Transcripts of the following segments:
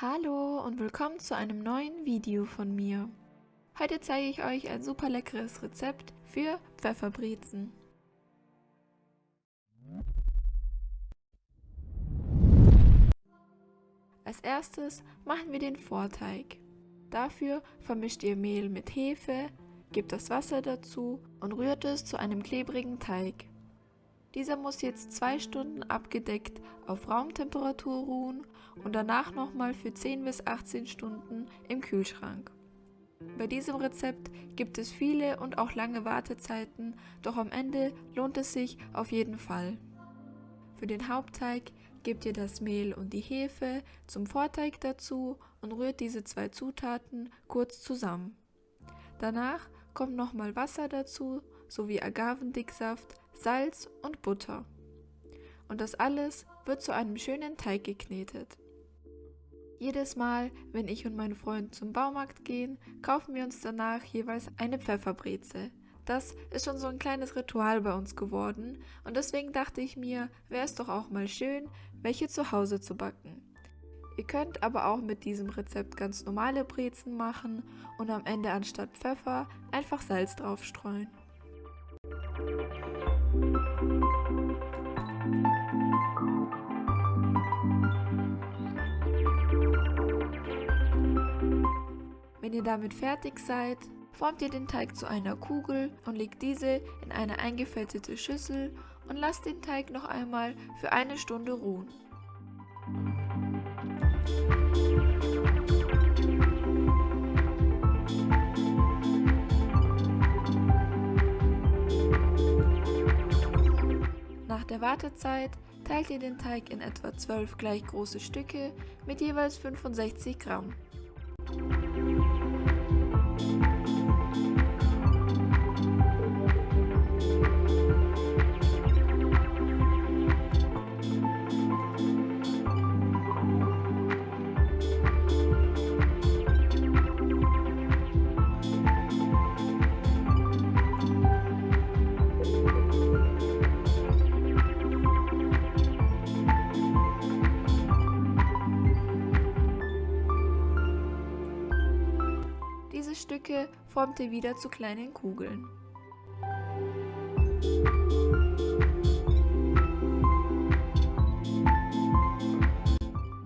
Hallo und willkommen zu einem neuen Video von mir. Heute zeige ich euch ein super leckeres Rezept für Pfefferbrezen. Als erstes machen wir den Vorteig. Dafür vermischt ihr Mehl mit Hefe, gebt das Wasser dazu und rührt es zu einem klebrigen Teig. Dieser muss jetzt 2 Stunden abgedeckt auf Raumtemperatur ruhen und danach nochmal für 10 bis 18 Stunden im Kühlschrank. Bei diesem Rezept gibt es viele und auch lange Wartezeiten, doch am Ende lohnt es sich auf jeden Fall. Für den Hauptteig gebt ihr das Mehl und die Hefe zum Vorteig dazu und rührt diese 2 Zutaten kurz zusammen. Danach kommt nochmal Wasser dazu, sowie Agavendicksaft, Salz und Butter. Und das alles wird zu einem schönen Teig geknetet. Jedes Mal, wenn ich und mein Freund zum Baumarkt gehen, kaufen wir uns danach jeweils eine Pfefferbreze. Das ist schon so ein kleines Ritual bei uns geworden und deswegen dachte ich mir, wäre es doch auch mal schön, welche zu Hause zu backen. Ihr könnt aber auch mit diesem Rezept ganz normale Brezen machen und am Ende anstatt Pfeffer einfach Salz drauf streuen. Wenn ihr damit fertig seid, formt ihr den Teig zu einer Kugel und legt diese in eine eingefettete Schüssel und lasst den Teig noch einmal für 1 Stunde ruhen. Nach der Wartezeit teilt ihr den Teig in etwa 12 gleich große Stücke mit jeweils 65 Gramm. Diese Stücke formt ihr wieder zu kleinen Kugeln.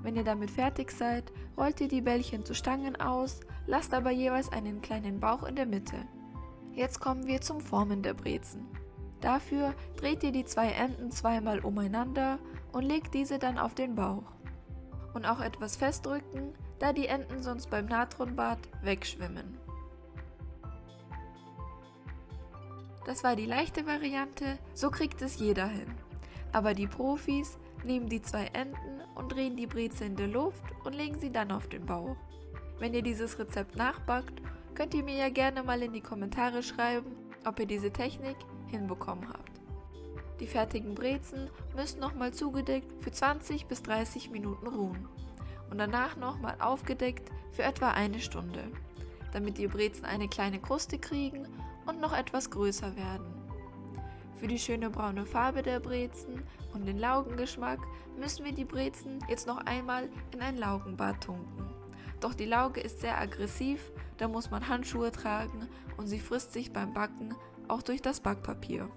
Wenn ihr damit fertig seid, rollt ihr die Bällchen zu Stangen aus, lasst aber jeweils einen kleinen Bauch in der Mitte. Jetzt kommen wir zum Formen der Brezen. Dafür dreht ihr die 2 Enden zweimal umeinander und legt diese dann auf den Bauch. Und auch etwas festdrücken, da die Enden sonst beim Natronbad wegschwimmen. Das war die leichte Variante, so kriegt es jeder hin. Aber die Profis nehmen die 2 Enden und drehen die Breze in der Luft und legen sie dann auf den Bauch. Wenn ihr dieses Rezept nachbackt, könnt ihr mir ja gerne mal in die Kommentare schreiben, ob ihr diese Technik hinbekommen habt. Die fertigen Brezen müssen nochmal zugedeckt für 20 bis 30 Minuten ruhen und danach nochmal aufgedeckt für etwa 1 Stunde, damit die Brezen eine kleine Kruste kriegen und noch etwas größer werden. Für die schöne braune Farbe der Brezen und den Laugengeschmack müssen wir die Brezen jetzt noch einmal in ein Laugenbad tunken. Doch die Lauge ist sehr aggressiv, da muss man Handschuhe tragen und sie frisst sich beim Backen auch durch das Backpapier.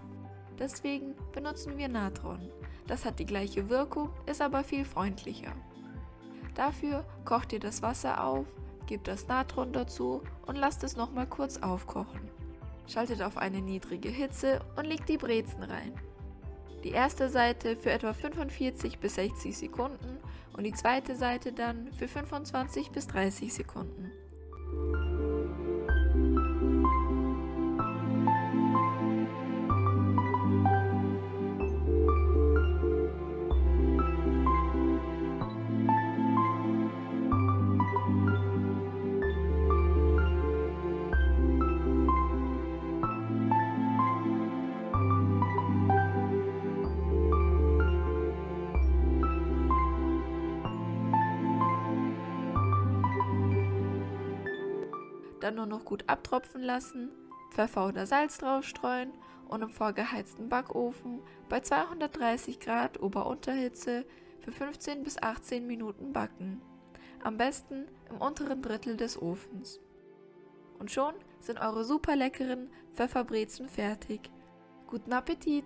Deswegen benutzen wir Natron. Das hat die gleiche Wirkung, ist aber viel freundlicher. Dafür kocht ihr das Wasser auf, gebt das Natron dazu und lasst es nochmal kurz aufkochen. Schaltet auf eine niedrige Hitze und legt die Brezen rein. Die erste Seite für etwa 45 bis 60 Sekunden und die zweite Seite dann für 25 bis 30 Sekunden. Dann nur noch gut abtropfen lassen, Pfeffer oder Salz draufstreuen und im vorgeheizten Backofen bei 230 Grad Ober-Unterhitze für 15 bis 18 Minuten backen. am besten im unteren Drittel des Ofens. Und schon sind eure super leckeren Pfefferbrezen fertig. Guten Appetit!